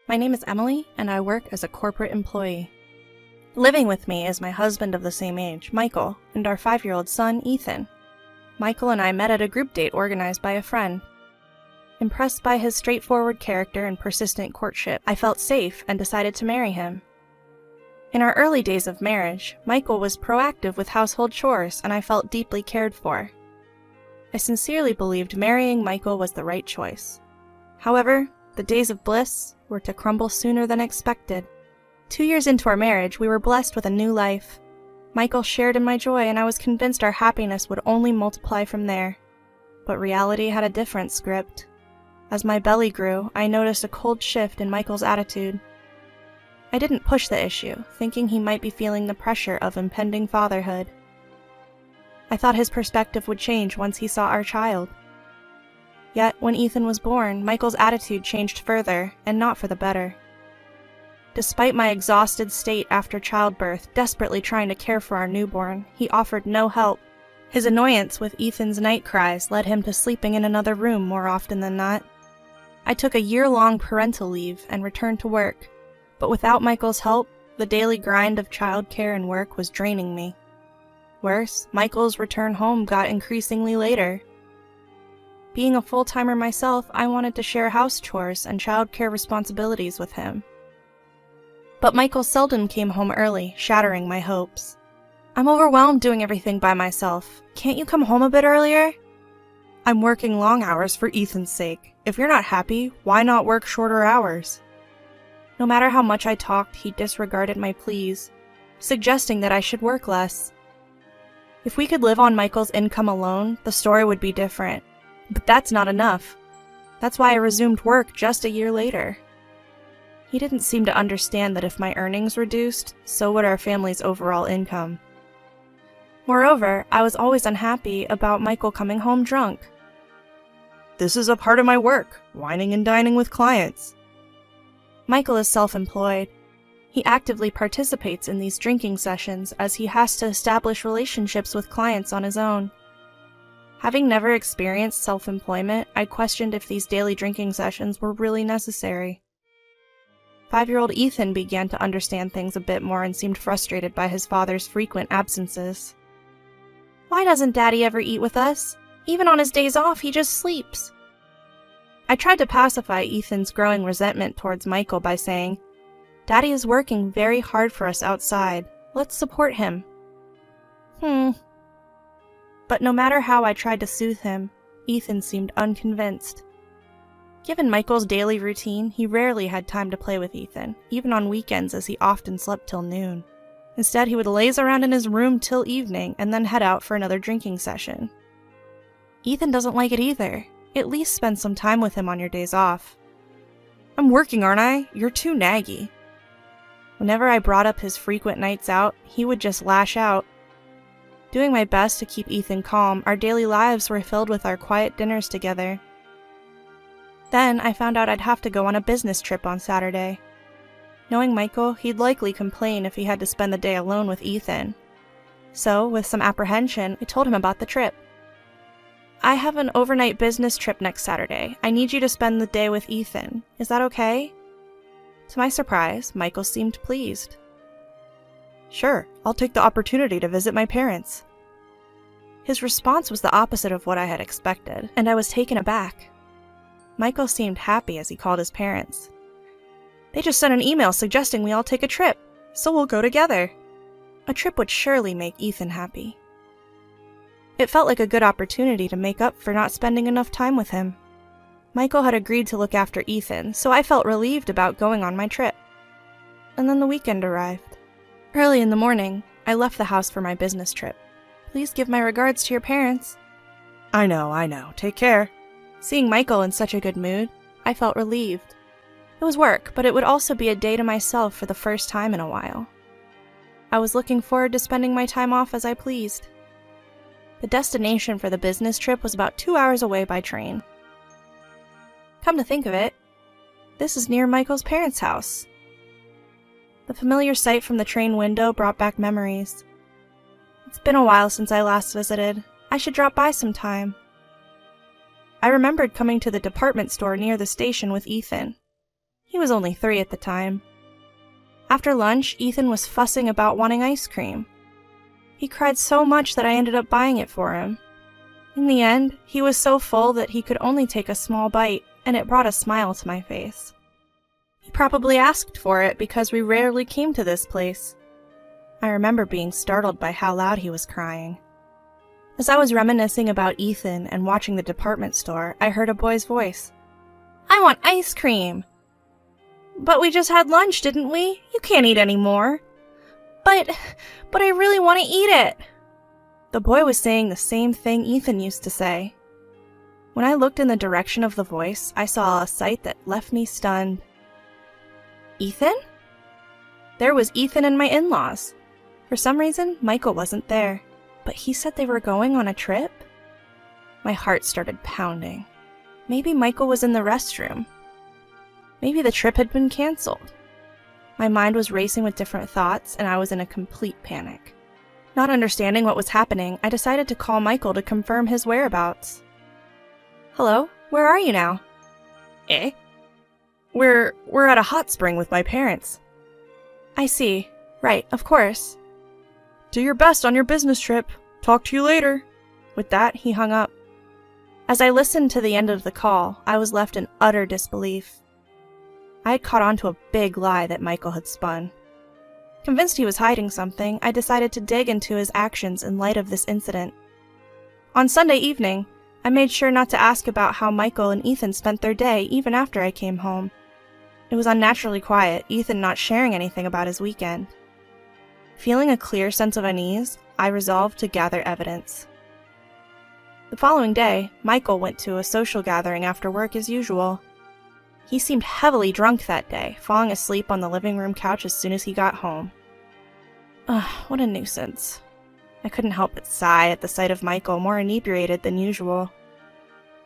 My name is Emily, and I work as a corporate employee. Living with me is my husband of the same age, Michael, and our 5-year-old son, Ethan. Michael and I met at a group date organized by a friend. Impressed by his straightforward character and persistent courtship, I felt safe and decided to marry him. In our early days of marriage, Michael was proactive with household chores, and I felt deeply cared for. I sincerely believed marrying Michael was the right choice. However, the days of bliss were to crumble sooner than expected. 2 years into our marriage, we were blessed with a new life. Michael shared in my joy, and I was convinced our happiness would only multiply from there. But reality had a different script. As my belly grew, I noticed a cold shift in Michael's attitude. I didn't push the issue, thinking he might be feeling the pressure of impending fatherhood. I thought his perspective would change once he saw our child. Yet, when Ethan was born, Michael's attitude changed further, and not for the better. Despite my exhausted state after childbirth, desperately trying to care for our newborn, he offered no help. His annoyance with Ethan's night cries led him to sleeping in another room more often than not. I took a year-long parental leave and returned to work, but without Michael's help, the daily grind of childcare and work was draining me. Worse, Michael's return home got increasingly later. Being a full-timer myself, I wanted to share house chores and childcare responsibilities with him. But Michael seldom came home early, shattering my hopes. "I'm overwhelmed doing everything by myself. Can't you come home a bit earlier?" "I'm working long hours for Ethan's sake. If you're not happy, why not work shorter hours?" No matter how much I talked, he disregarded my pleas, suggesting that I should work less. If we could live on Michael's income alone, the story would be different. But that's not enough. That's why I resumed work just a year later. He didn't seem to understand that if my earnings reduced, so would our family's overall income. Moreover, I was always unhappy about Michael coming home drunk. "This is a part of my work, wining and dining with clients." Michael is self-employed. He actively participates in these drinking sessions as he has to establish relationships with clients on his own. Having never experienced self-employment, I questioned if these daily drinking sessions were really necessary. 5-year-old Ethan began to understand things a bit more and seemed frustrated by his father's frequent absences. "Why doesn't Daddy ever eat with us? Even on his days off, he just sleeps." I tried to pacify Ethan's growing resentment towards Michael by saying, "Daddy is working very hard for us outside. Let's support him." But no matter how I tried to soothe him, Ethan seemed unconvinced. Given Michael's daily routine, he rarely had time to play with Ethan, even on weekends as he often slept till noon. Instead, he would laze around in his room till evening and then head out for another drinking session. Ethan doesn't like it either. At least spend some time with him on your days off. "I'm working, aren't I? You're too naggy." Whenever I brought up his frequent nights out, he would just lash out. Doing my best to keep Ethan calm, our daily lives were filled with our quiet dinners together. Then I found out I'd have to go on a business trip on Saturday. Knowing Michael, he'd likely complain if he had to spend the day alone with Ethan. So, with some apprehension, I told him about the trip. "I have an overnight business trip next Saturday. I need you to spend the day with Ethan. Is that okay?" To my surprise, Michael seemed pleased. "Sure, I'll take the opportunity to visit my parents." His response was the opposite of what I had expected, and I was taken aback. Michael seemed happy as he called his parents. "They just sent an email suggesting we all take a trip, so we'll go together." A trip would surely make Ethan happy. It felt like a good opportunity to make up for not spending enough time with him. Michael had agreed to look after Ethan, so I felt relieved about going on my trip. And then the weekend arrived. Early in the morning, I left the house for my business trip. "Please give my regards to your parents." I know. Take care." Seeing Michael in such a good mood, I felt relieved. It was work, but it would also be a day to myself for the first time in a while. I was looking forward to spending my time off as I pleased. The destination for the business trip was about 2 hours away by train. Come to think of it, this is near Michael's parents' house. The familiar sight from the train window brought back memories. It's been a while since I last visited. I should drop by sometime. I remembered coming to the department store near the station with Ethan. He He was only 3 at the time. After lunch, Ethan was fussing about wanting ice cream. He cried so much that I ended up buying it for him. In the end, he was so full that he could only take a small bite, and it brought a smile to my face. He probably asked for it because we rarely came to this place. I remember being startled by how loud he was crying. As I was reminiscing about Ethan and watching the department store, I heard a boy's voice. "I want ice cream!" "But we just had lunch, didn't we? You can't eat any more." But I really want to eat it." The boy was saying the same thing Ethan used to say. When I looked in the direction of the voice, I saw a sight that left me stunned. Ethan? There was Ethan and my in-laws. For some reason, Michael wasn't there, but he said they were going on a trip. My heart started pounding. Maybe Michael was in the restroom. Maybe the trip had been canceled. My mind was racing with different thoughts, and I was in a complete panic. Not understanding what was happening, I decided to call Michael to confirm his whereabouts. "Hello? Where are you now?" "Eh? We're at a hot spring with my parents." "I see. Right, of course." "Do your best on your business trip. Talk to you later." With that, he hung up. As I listened to the end of the call, I was left in utter disbelief. I had caught on to a big lie that Michael had spun. Convinced he was hiding something, I decided to dig into his actions in light of this incident. On Sunday evening, I made sure not to ask about how Michael and Ethan spent their day even after I came home. It was unnaturally quiet, Ethan not sharing anything about his weekend. Feeling a clear sense of unease, I resolved to gather evidence. The following day, Michael went to a social gathering after work as usual. He seemed heavily drunk that day, falling asleep on the living room couch as soon as he got home. Ugh, what a nuisance. I couldn't help but sigh at the sight of Michael more inebriated than usual.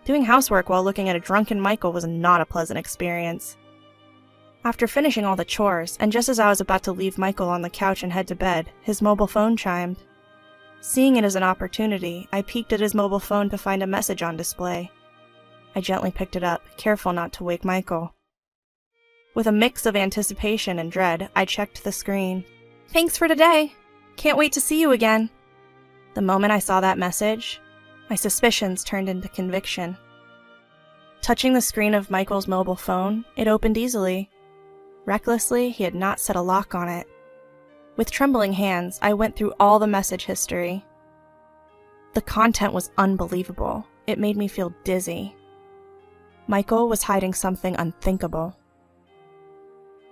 Doing housework while looking at a drunken Michael was not a pleasant experience. After finishing all the chores, and just as I was about to leave Michael on the couch and head to bed, his mobile phone chimed. Seeing it as an opportunity, I peeked at his mobile phone to find a message on display. I gently picked it up, careful not to wake Michael. With a mix of anticipation and dread, I checked the screen. "Thanks for today. Can't wait to see you again." The moment I saw that message, my suspicions turned into conviction. Touching the screen of Michael's mobile phone, it opened easily. Recklessly, he had not set a lock on it. With trembling hands, I went through all the message history. The content was unbelievable. It made me feel dizzy. Michael was hiding something unthinkable.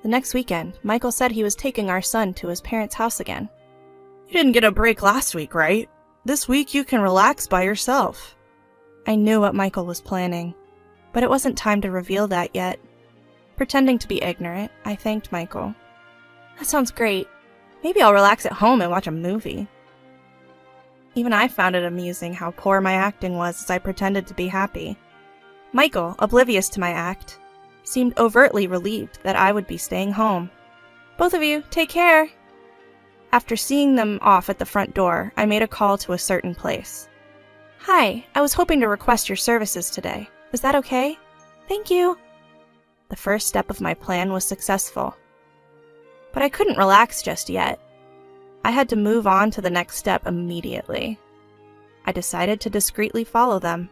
The next weekend, Michael said he was taking our son to his parents' house again. "You didn't get a break last week, right? This week you can relax by yourself." I knew what Michael was planning, but it wasn't time to reveal that yet. Pretending to be ignorant, I thanked Michael. "That sounds great. Maybe I'll relax at home and watch a movie." Even I found it amusing how poor my acting was as I pretended to be happy. Michael, oblivious to my act, seemed overtly relieved that I would be staying home. "Both of you, take care." After seeing them off at the front door, I made a call to a certain place. "Hi, I was hoping to request your services today. Is that okay?" "Thank you." The first step of my plan was successful. But I couldn't relax just yet. I had to move on to the next step immediately. I decided to discreetly follow them.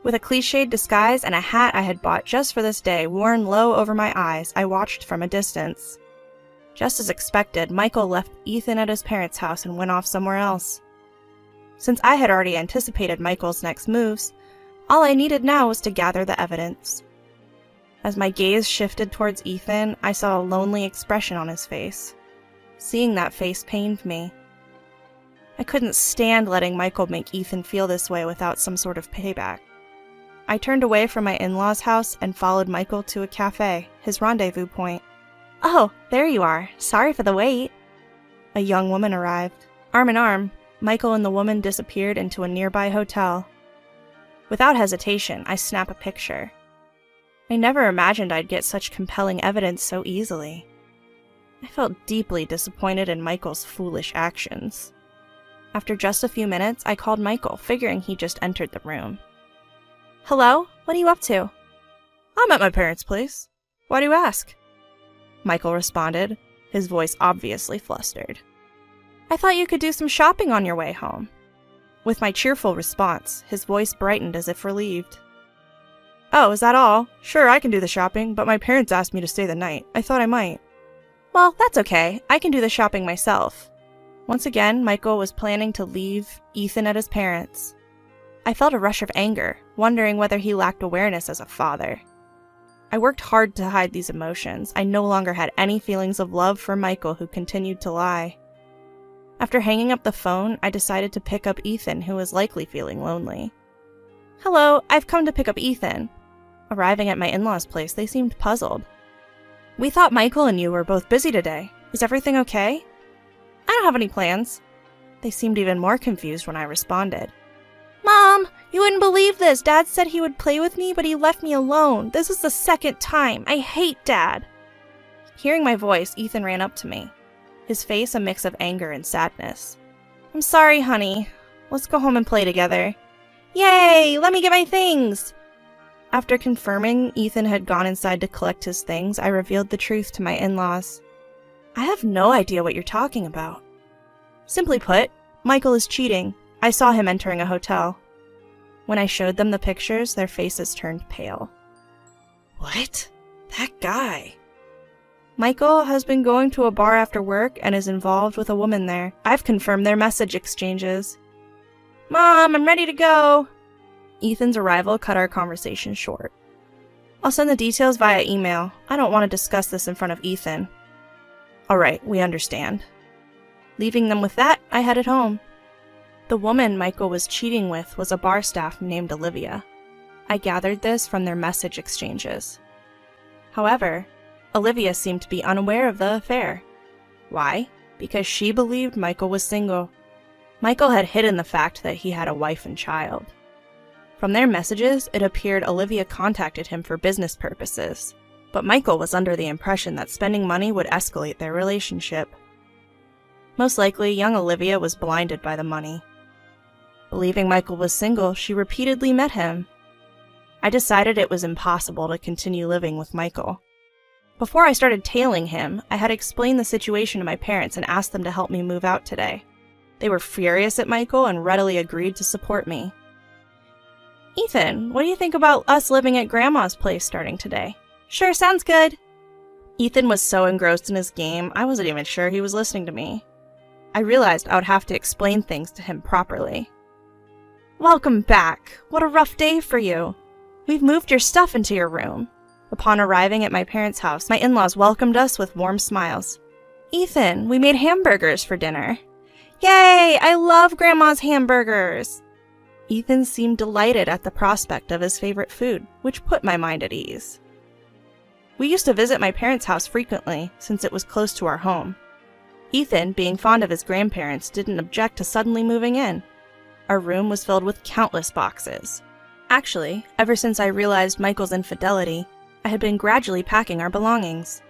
With a cliched disguise and a hat I had bought just for this day worn low over my eyes, I watched from a distance. Just as expected, Michael left Ethan at his parents' house and went off somewhere else. Since I had already anticipated Michael's next moves, all I needed now was to gather the evidence. As my gaze shifted towards Ethan, I saw a lonely expression on his face. Seeing that face pained me. I couldn't stand letting Michael make Ethan feel this way without some sort of payback. I turned away from my in-laws' house and followed Michael to a cafe, his rendezvous point. "Oh, there you are. Sorry for the wait." A young woman arrived. Arm in arm, Michael and the woman disappeared into a nearby hotel. Without hesitation, I snapped a picture. I never imagined I'd get such compelling evidence so easily. I felt deeply disappointed in Michael's foolish actions. After just a few minutes, I called Michael, figuring he just entered the room. "Hello? What are you up to?" "I'm at my parents' place. Why do you ask? Michael responded, his voice obviously flustered. I thought you could do some shopping on your way home. With my cheerful response, his voice brightened as if relieved. Oh, is that all? Sure, I can do the shopping, but my parents asked me to stay the night. I thought I might. Well, that's okay. I can do the shopping myself. Once again, Michael was planning to leave Ethan at his parents'. I felt a rush of anger, wondering whether he lacked awareness as a father. I worked hard to hide these emotions. I no longer had any feelings of love for Michael, who continued to lie. After hanging up the phone, I decided to pick up Ethan, who was likely feeling lonely. Hello, I've come to pick up Ethan. Arriving at my in-laws' place, they seemed puzzled. We thought Michael and you were both busy today. Is everything okay? I don't have any plans. They seemed even more confused when I responded. Mom, you wouldn't believe this. Dad said he would play with me, but he left me alone. This is the second time. I hate Dad. Hearing my voice, Ethan ran up to me, his face a mix of anger and sadness. I'm sorry, honey. Let's go home and play together. Yay! Let me get my things! After confirming Ethan had gone inside to collect his things, I revealed the truth to my in-laws. I have no idea what you're talking about. Simply put, Michael is cheating. I saw him entering a hotel. When I showed them the pictures, their faces turned pale. What? That guy? Michael has been going to a bar after work and is involved with a woman there. I've confirmed their message exchanges. Mom, I'm ready to go. Ethan's arrival cut our conversation short. I'll send the details via email. I don't want to discuss this in front of Ethan. Alright, we understand. Leaving them with that, I headed home. The woman Michael was cheating with was a bar staff named Olivia. I gathered this from their message exchanges. However, Olivia seemed to be unaware of the affair. Why? Because she believed Michael was single. Michael had hidden the fact that he had a wife and child. From their messages, it appeared Olivia contacted him for business purposes, but Michael was under the impression that spending money would escalate their relationship. Most likely, young Olivia was blinded by the money. Believing Michael was single, she repeatedly met him. I decided it was impossible to continue living with Michael. Before I started tailing him, I had explained the situation to my parents and asked them to help me move out today. They were furious at Michael and readily agreed to support me. Ethan, what do you think about us living at Grandma's place starting today? Sure, sounds good. Ethan was so engrossed in his game, I wasn't even sure he was listening to me. I realized I would have to explain things to him properly. Welcome back. What a rough day for you. We've moved your stuff into your room. Upon arriving at my parents' house, my in-laws welcomed us with warm smiles. Ethan, we made hamburgers for dinner. Yay! I love Grandma's hamburgers! Ethan seemed delighted at the prospect of his favorite food, which put my mind at ease. We used to visit my parents' house frequently, since it was close to our home. Ethan, being fond of his grandparents, didn't object to suddenly moving in. Our room was filled with countless boxes. Actually, ever since I realized Michael's infidelity, I had been gradually packing our belongings.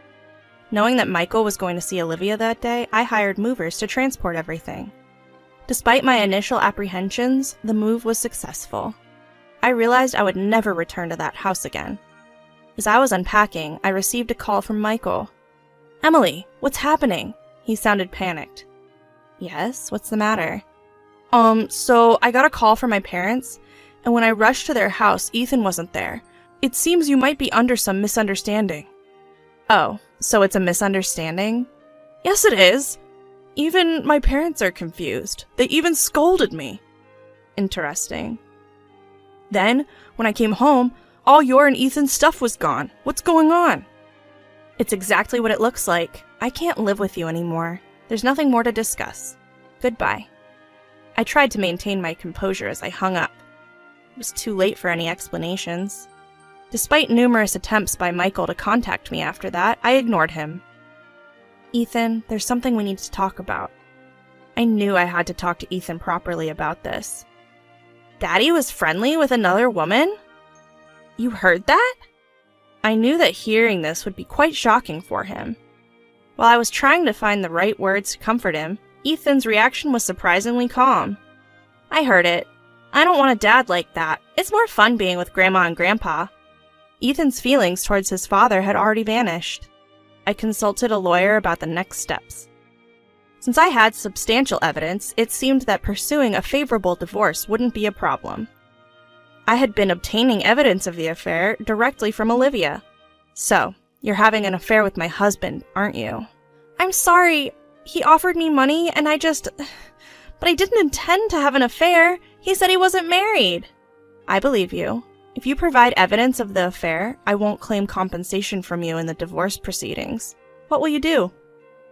Knowing that Michael was going to see Olivia that day, I hired movers to transport everything. Despite my initial apprehensions, the move was successful. I realized I would never return to that house again. As I was unpacking, I received a call from Michael. Emily, what's happening? He sounded panicked. Yes, what's the matter? So I got a call from my parents, and when I rushed to their house, Ethan wasn't there. It seems you might be under some misunderstanding. Oh, so it's a misunderstanding? Yes, it is. Even my parents are confused. They even scolded me. Interesting. Then, when I came home, all your and Ethan's stuff was gone. What's going on? It's exactly what it looks like. I can't live with you anymore. There's nothing more to discuss. Goodbye. I tried to maintain my composure as I hung up. It was too late for any explanations. Despite numerous attempts by Michael to contact me after that, I ignored him. Ethan, there's something we need to talk about. I knew I had to talk to Ethan properly about this. Daddy was friendly with another woman? You heard that? I knew that hearing this would be quite shocking for him. While I was trying to find the right words to comfort him, Ethan's reaction was surprisingly calm. I heard it. I don't want a dad like that. It's more fun being with Grandma and Grandpa. Ethan's feelings towards his father had already vanished. I consulted a lawyer about the next steps. Since I had substantial evidence, it seemed that pursuing a favorable divorce wouldn't be a problem. I had been obtaining evidence of the affair directly from Olivia. So, you're having an affair with my husband, aren't you? I'm sorry. He offered me money and But I didn't intend to have an affair. He said he wasn't married. I believe you. If you provide evidence of the affair, I won't claim compensation from you in the divorce proceedings. What will you do?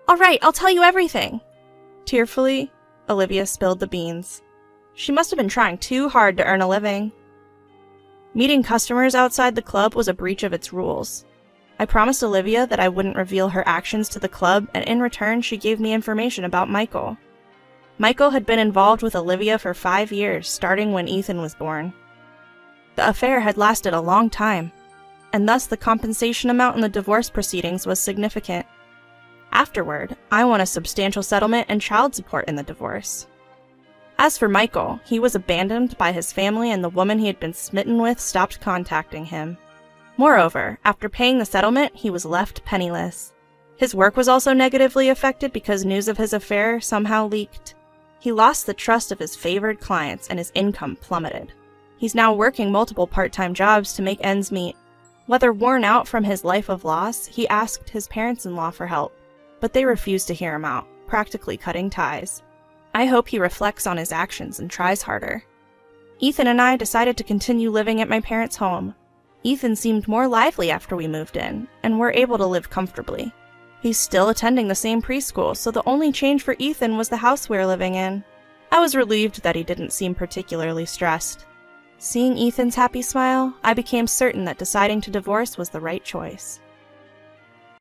All right, I'll tell you everything. Tearfully, Olivia spilled the beans. She must have been trying too hard to earn a living. Meeting customers outside the club was a breach of its rules. I promised Olivia that I wouldn't reveal her actions to the club, and in return she gave me information about Michael. Michael had been involved with Olivia for 5 years, starting when Ethan was born. The affair had lasted a long time, and thus the compensation amount in the divorce proceedings was significant. Afterward, I won a substantial settlement and child support in the divorce. As for Michael, he was abandoned by his family and the woman he had been smitten with stopped contacting him. Moreover, after paying the settlement, he was left penniless. His work was also negatively affected because news of his affair somehow leaked. He lost the trust of his favored clients and his income plummeted. He's now working multiple part-time jobs to make ends meet. Whether worn out from his life of loss, he asked his parents-in-law for help, but they refused to hear him out, practically cutting ties. I hope he reflects on his actions and tries harder. Ethan and I decided to continue living at my parents' home. Ethan seemed more lively after we moved in, and we're able to live comfortably. He's still attending the same preschool, so the only change for Ethan was the house we're living in. I was relieved that he didn't seem particularly stressed. Seeing Ethan's happy smile, I became certain that deciding to divorce was the right choice.